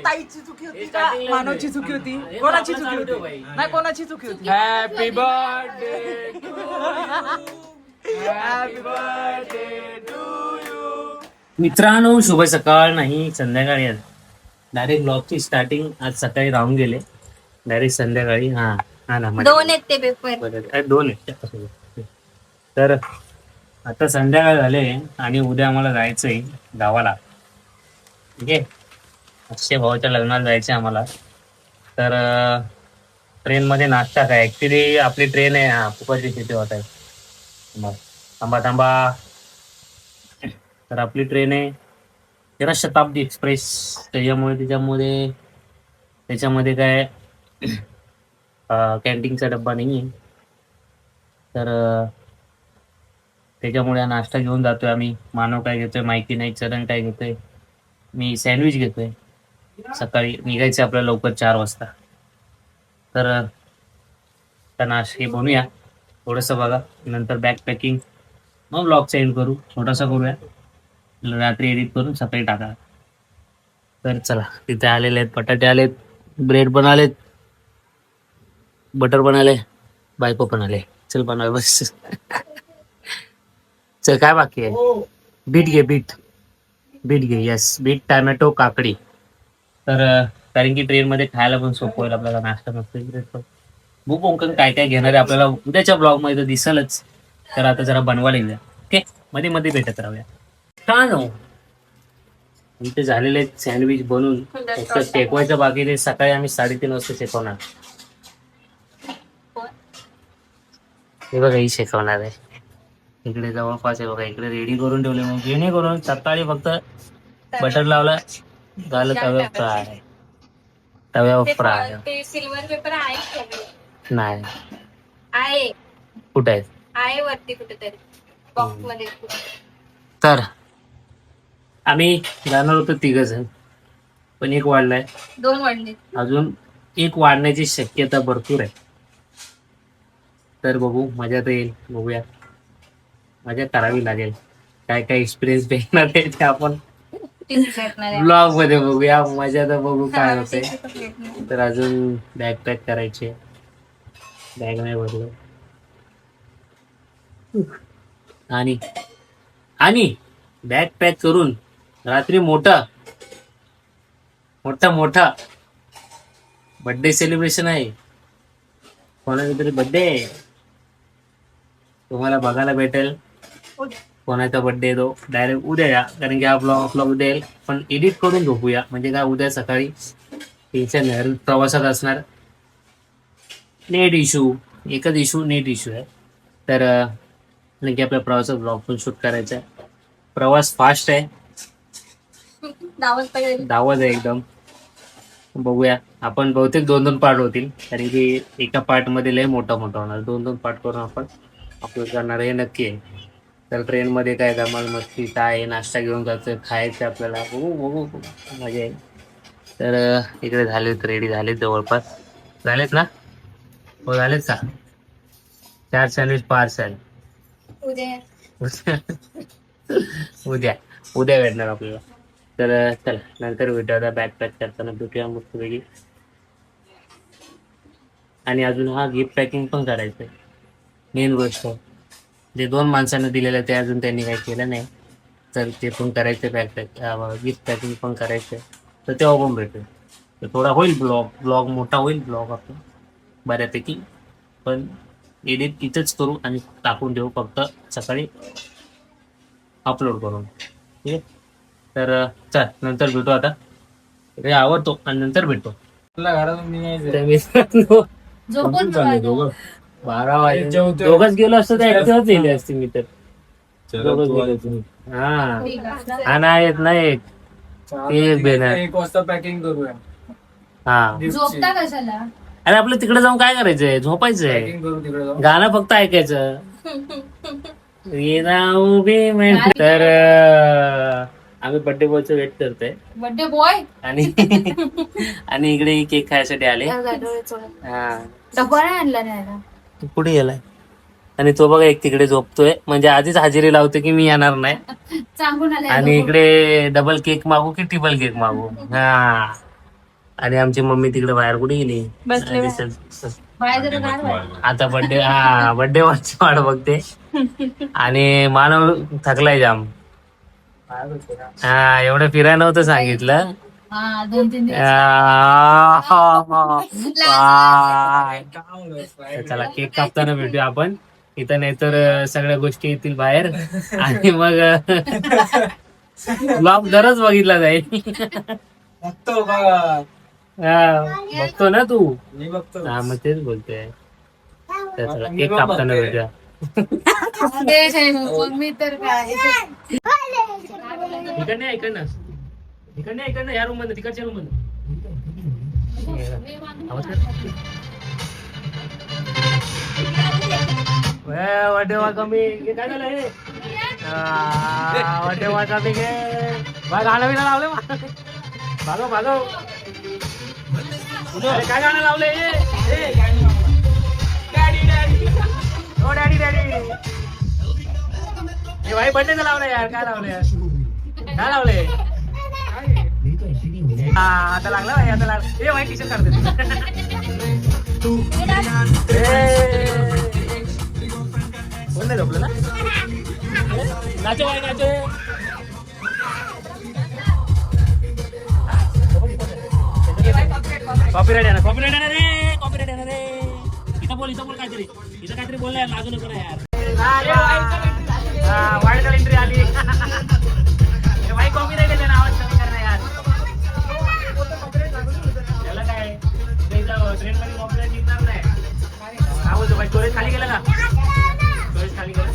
ताईची चुकी होती का मानवची चुकी होती? कोणाची चुकी होती? नाही कोणाची चुकी होती? Happy birthday to you, happy birthday to you. मित्रांनो, शुभ सकाळ नाही संध्याकाळी. डायरेक्ट ब्लॉगची स्टार्टिंग आज सकाळी राहून गेले, डायरेक्ट संध्याकाळी. हा हा ना, 2 आहेत ते पेपर. 2 आहेत. तर आता संध्याकाळ झाले आणि उद्या आम्हाला जायचंय गावाला. ठीक आहे, अक्षय भावाच्या लग्नाला जायचंय आम्हाला. तर ट्रेनमध्ये नाश्ता काय, ऍक्च्युली आपली ट्रेन आहे. हा खूपच तिथे होत आहे. थांबा थांबा. तर आपली ट्रेन आहे जरा शताब्दी एक्सप्रेस, त्याच्यामध्ये काय कॅन्टीनचा डब्बा नाही आहे. तर त्याच्यामुळे हा नाश्ता घेऊन जातोय आम्ही. मानव काय घेतोय माहिती नाही, चरण काय घेतोय, मी सँडविच घेतोय. सकाळी निघायचं आपल्याला लवकर 4 वाजता. तर नाश्ता बनवूया थोडंसं, बघा नंतर बॅग पॅकिंग, मग ब्लॉग सेंड करू, छोटासा करूया, रात्री एडिट करून सकाळी टाका. तर चला, तिथे आलेले आहेत, बटाटे आलेत, ब्रेड पण आलेत, बटर पण आले, बायको पण आले. चल बनवाय बस. चल, काय बाकी आहे? बीट घे, बीट घे. यस, बीट, टॅमॅटो, काकडी. तर कारण की ट्रेनमध्ये खायला पण सोपं होईल आपल्याला, नाश्ता नसतो. बुक कोंकण काय काय घेणार आहे आपल्याला उद्याच्या ब्लॉग मध्ये तर दिसलच. तर आता जरा बनवायला येऊया. ओके, मध्ये मध्ये भेटत राहूया. छान हो. इथे झालेले आहेत सँडविच बनवून, फक्त शेकवायचं बाकी. ते सकाळी आम्ही 3:30 वाजता शेकवणार. हे बघा, ही शेकवणार आहे इकडे जवळपास आहे बघा. इकडे रेडी करून ठेवले, मग जेणेकरून सकाळी फक्त बटर लावलं झालं. तव्यावर फ्राय. ते सिल्वर पेपर आहे नाही आहे कुठे आहे? आहे वरती कुठेतरी बॉक्स मध्ये. तर आम्ही जाणार होतो 3 जण, पण एक वाढलाय. 2 वाढले. अजून एक वाढण्याची शक्यता भरपूर आहे. तर बघू, मजा तर येईल. बघूया, मजा करावी लागेल. काय काय एक्सपिरियन्स भेटणार आहे ते आपण ब्लॉग मध्ये बघूया. मजा तर बघू काय होते. तर अजून बॅग पॅक करायचे, बॅग नाही भरलं. आणि बॅग पॅक करून रात्री मोठा बर्थडे सेलिब्रेशन आहे. कोणाचा तरी बर्थडे आहे, तुम्हाला बघायला भेटेल. कोणाचा बर्थडे तो डायरेक्ट उद्या या, कारण की हा ब्लॉग आपला उद्या येईल. पण एडिट करून झोपूया, म्हणजे काय उद्या सकाळी टेन्शन नाही. प्रवासात असणार नेट इश्यू, एकच इश्यू, नेट इश्यू आहे. तर की आपल्या प्रवासात ब्लॉग पण शूट करायचा आहे. प्रवास फास्ट आहे, दावत आहे एकदम. बघूया, आपण बहुतेक 2-2 पार्ट होतील, कारण की एका पार्ट मध्ये लय मोठा होणार. 2-2 पार्ट करून आपण अपलोड करणार, हे नक्की आहे. तर ट्रेन मध्ये काय धमाल मस्ती, काय नाश्ता घेऊन जातोय, खायचं आपल्याला. बघू मजा आहे. तर इकडे झालेत, रेडी झालेत, जवळपास झालेत ना? हो झालेत का? 4 सँडविच पार्सल उद्या भेटणार आपल्याला. तर चला, नंतर भेटूया. आता बॅग पॅक करताना भेटूया मस्त वेगळी. आणि अजून हा गिफ्ट पॅकिंग पण करायचंय, मेन गोष्ट. जे 2 माणसांना दिलेलं ते अजून त्यांनी काही केलं नाही, तर ते पण करायचं. बॅग पॅक, गिफ्ट पॅकिंग पण करायचंय. तर तेव्हा पण भेटू. तर थोडा होईल ब्लॉग मोठा होईल ब्लॉग आपला बऱ्यापैकी. पण एडिट इथंच करू आणि टाकून देऊ, फक्त सकाळी अपलोड करून. ठीक आहे, तर चल नंतर भेटू. आता इकडे आवडतो आणि नंतर भेटतो. झोपून 12 वाजे दोघच गेलो असतो तर एकटेच गेले असते मी. तर हा नाही येत नाही, एक बेना 1 वाजता पॅकिंग करूया. हा. झोपता कशाला? अरे आपलं तिकडे जाऊन काय करायचंय? झोपायचंय, पॅकिंग करू तिकडे जाऊ. गाणं फक्त ऐकायचं. तर आम्ही बर्थडे बॉयचं वेट करतोय. बर्थडे बॉय आणि इकडे केक खायसाठी आले. हा, डबा नाही आणला नाही. तू कुठे गेलाय? आणि तो बघा एक तिकडे झोपतोय, म्हणजे आधीच हजेरी लावतो की मी येणार नाही. सांगून आले. आणि इकडे डबल केक मागू की ट्रिपल केक मागू? हा, आणि आमची मम्मी तिकडे बाहेर कुठे गेली बसली आणि बाहेर. बाहेर जरा गार व्हायला. आता बर्थडे वाटची वाट बघते आणि मानव थकलाय जाम. हा एवढं फिरायला नव्हतं सांगितलं. हा 2-3 दिवस. चला केक कापताना भेटूया आपण इथं, नाहीतर सगळ्या गोष्टी येतील बाहेर आणि मग ब्लॉग दरच बघितला जाईल. बघतो बघा. बघतो ना तू. मी बघतो. हा मग तेच बोलतोय. तर चला केक कापताना भेटूया. ते काय मग मी तर काय इकडनं या रूम मध्ये तिकडच्या रूम मध्ये वाटेवा कमी हे काय झालं हे वाटेवा कमी घे गाणं बिणं लावले भागव भागव काय गाणं लावले ओ डॅडी डॅडी हे भाई बर्थडेचं लावलं यार. काय लावलं यार काय लावले आता लागला भाई आता लागला. हे भाई टी शर्ट काढते कोण नाही झोपलं ना नाचे भाई नाचे. कॉपीराइट आहे ना कॉपीराइट आहे ना रे कॉपीराइट आहे ना रे. इथं बोल काहीतरी बोललाय लाजू नको ना यार. वाईट कलर एंट्री आली भाई कॉपीराइट आहे ना आवाज कमी करणार यार. त्याला काय ट्रेन मध्ये कॉपीराइट निघणार नाही. काय बोलतो भाई स्टोरेज खाली गेलं का स्टोरेज खाली गेलं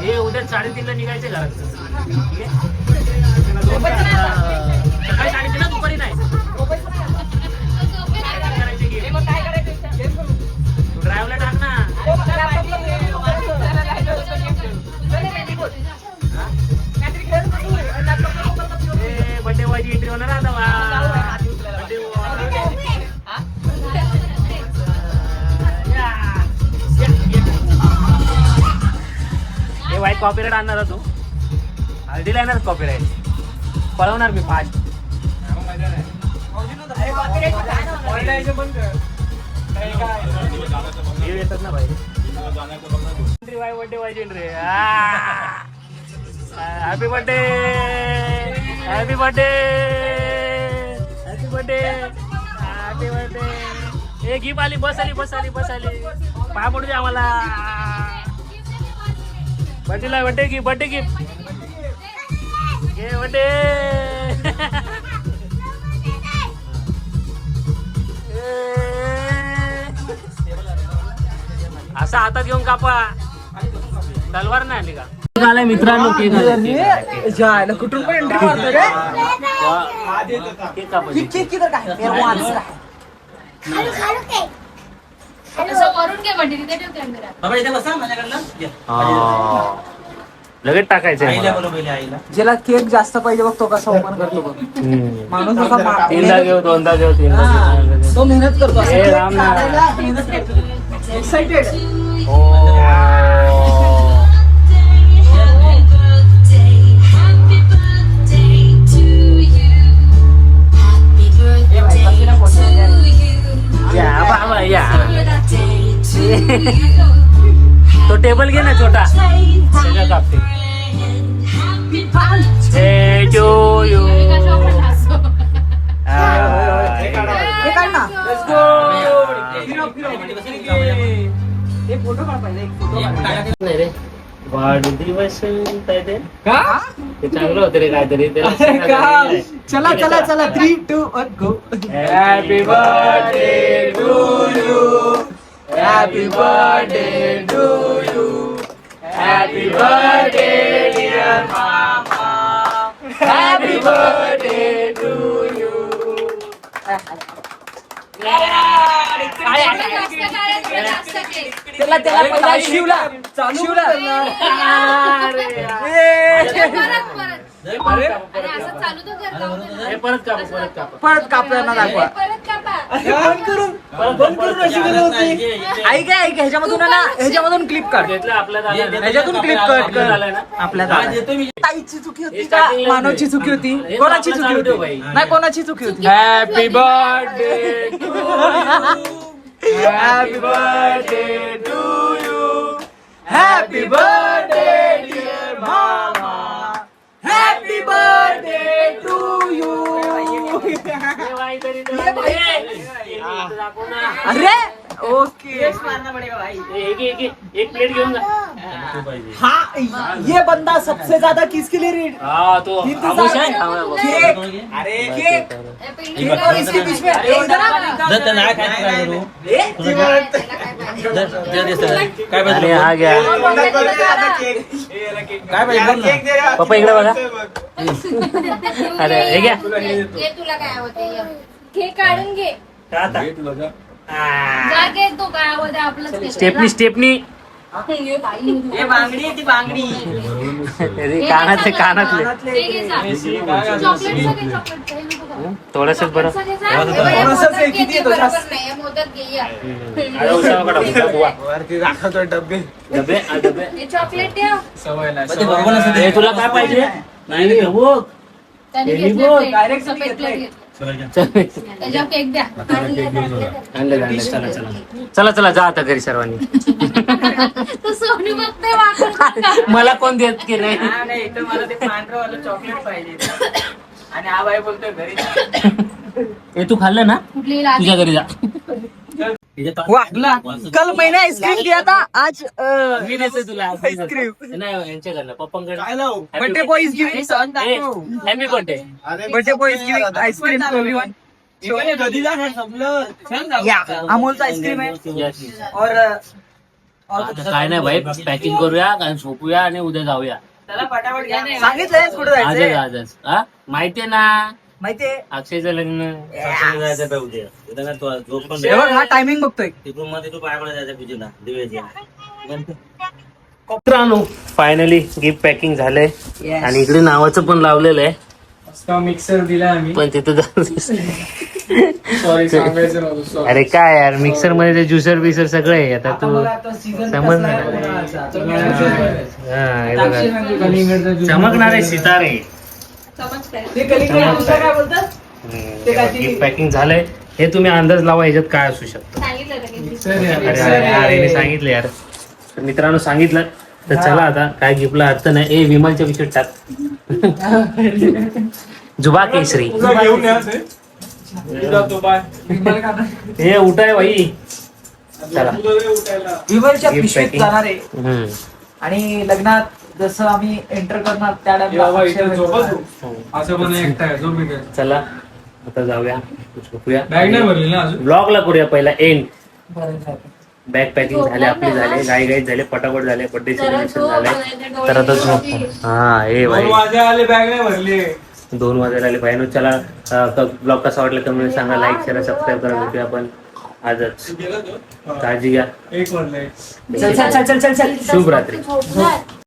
हे उद्या 3:30ला निघायचे घरात. सकाळी 3:30 दुपारी नाही. ड्राईव्हला टाक ना. बर्थडे बॉयची एंट्री होणार आता हे वाईट कॉपीराइट आणणार तू हळदीला येणार कॉपीराइट पळवणार मी फास्ट. येतात ना भाई बर्थडे व्हायची रे. Happy birthday happy birthday happy birthday happy birthday. हे गिफ्ट आली बस आली पाय पडू दे आम्हाला. बर्थडेला बर्थडे गिफ्ट घे बर्थडे. असा हातात घेऊन कापा तलवार नाही आली का. झालंय मित्रांनो केक कुठून पण एंट्री मारतो रे. केक कापा असं करून घे म्हणजे तिथे ठेव कॅमेरा. बाबा इथे बसा माझ्याकडनं. लगेच टाकायचं आईला बोलव पहिले आईला. ज्याला केक जास्त पाहिजे बघ तो कसा ओपन करतो बघ. माणूस असा तीनदा घेऊ दोनदा घेऊ तो मेहनत करतो हे राम ना. एक्साइटेड. या बाबा या. तो टेबल घे ना छोटा त्याच्या कापते. हे काढ ना. एक फोटो काढ पाहिजे एक फोटो नाही रे वाढदिवस काय ते का ते चांगलं होतं रे काहीतरी चला 3, 2, 1 go. Happy birthday to you happy birthday to you happy birthday dear मामा हॅपी बर्थडे टू यू. त्याला शिवला. परत आणि असं चालू तर कर, जाऊ दे ना. परत कापताना दाखवा. परत कापा. ऐक ह्याच्यामधून आहे ना, ह्याच्यामधून क्लिप काढ. ह्याच्यातून क्लिप कट कर. आपल्या ताईची चुकी होती का मानवची चुकी होती? कोणाची चुकी होती? नाही कोणाची चुकी होती? Happy birthday happy birthday to you happy birthday dear मामा हॅपी बर्थडे टू यू. अरे ओके एक प्लेट घेऊन जा. हाँ ये बंदा सबसे ज्यादा किसके लिए रेड तो खामोश है. अरे केक ए, पिंडी केक और इसके बीच में इधर अरे हा घ्या. पप्पा इकडे बघा. अरे हे घ्या. घे तुला काय होते घे काढून घे. जा घे तू काय होते आपलं स्टेपनी ये बाई. अरे कानातले ते घे जा. चॉकलेटचं घे, चॉकलेटचं. हे नको खाऊ. थोडस बरं. चॉकलेटचं घे जा. हे बाई, थोडंसं मोदक किती घे, येतो? बरोबर नाही. हे मोदक घे या. हे चॉकलेट ठेव. तुला काय पाहिजे? नाही त्याने हे घेतलं बघ, plate. direct सफेद घेतलंय. plate घे. त्याच्यावर केक द्या. काढून द्या. चला जा आता घरी सर्वांनी. तू सोनी बघते वाकून. मला कोण देत की नाही. नाही तर मला ते पांढरवालं चॉकलेट पाहिजे आणि हा बाई बोलतोय घरी. हे तू खाल्लं ना, कुठली लादी? तुझ्या घरी जा. वाह कल मैंने आइसक्रीम दिया था आज मी देते तुला आइसक्रीम. नाही यांच्याकडनं पप्पांकडे. Birthday boy is giving happy birthday. Birthday boy is giving ice cream to everyone. या अमोलचा आइसक्रीम आहे और आता काय नाही भाई, पॅकिंग करूया आणि झोपूया आणि उद्या जाऊया. सांगितलंय कुठे आजच जायचंय आजच हा माहितीये ना, माहितीये. अक्षयचं लग्न. हे बघ, हा टायमिंग बघतोय. मित्रांनो फायनली गिफ्ट पॅकिंग झालंय Yes. आणि इकडे नावाचं पण लावलेलं आहे, मिक्सर दिला आम्ही. पण तिथं सॉरी सांगायचं नव्हतं. sorry. अरे काय यार, मिक्सर मध्ये ते ज्युसर बिसर सगळं आहे. आता आता तू बघा, आता season समज कसला आहे नाही. उन्हाळ्याचा. हा, हे बघा. कलिंगडचा juice. चमकणारे सितारे. समजतंय. ते कलिंगड दुसरं काय बोलतात? ते काय ते- गिफ्ट पॅकिंग झालंय. हे तुम्ही अंदाज लावा याच्यात काय असू शकतं. सांगितलं का की? Mixer आहे. अरे अरे अरे, मी सांगितलं यार. तर मित्रांनो सांगितलं तर चला आता काय गिफ्टला अर्थ नाही. विमानच्या विषयी टाक. जुबा केसरी. तुझा घेऊन या ते. मी जातो, बाय. हे उठाय भाई. चला. तुझं रे उठायला. विमलच्या Gift पिशवीत packing. जाणार आहे हम्म. आणि लग्नात जसं आम्ही एंटर करणार त्या या बाई, इथे झोपा टाइमला तू. असं पण एकटा आहे, झोप इकडे. चला आता जाऊया, झोपूया. बॅग नाही भरली ना अजून. ब्लॉगला करूया पहिला एंड. बरं. बॅग पॅकिंग झाले, आपली झाले, गाई झाले, पटापट झाले, बर्थडे जरा सेलिब्रेशन झोप, झाले. डोळे तर आता झोप. मोठी. हा हे भाई 2 वाजे आले, बॅग नाही भरली. 2 वाजायला आले भाई. चला ब्लॉग कसा वाटला कमेंट सांगा, लाईक शेअर सबस्क्राईब करा. भेटूया आपण आजच. गेला तो? काळजी घ्या. 1 वाजले. चल चल चल चल चल चल. शुभ रात्री. झोपणार.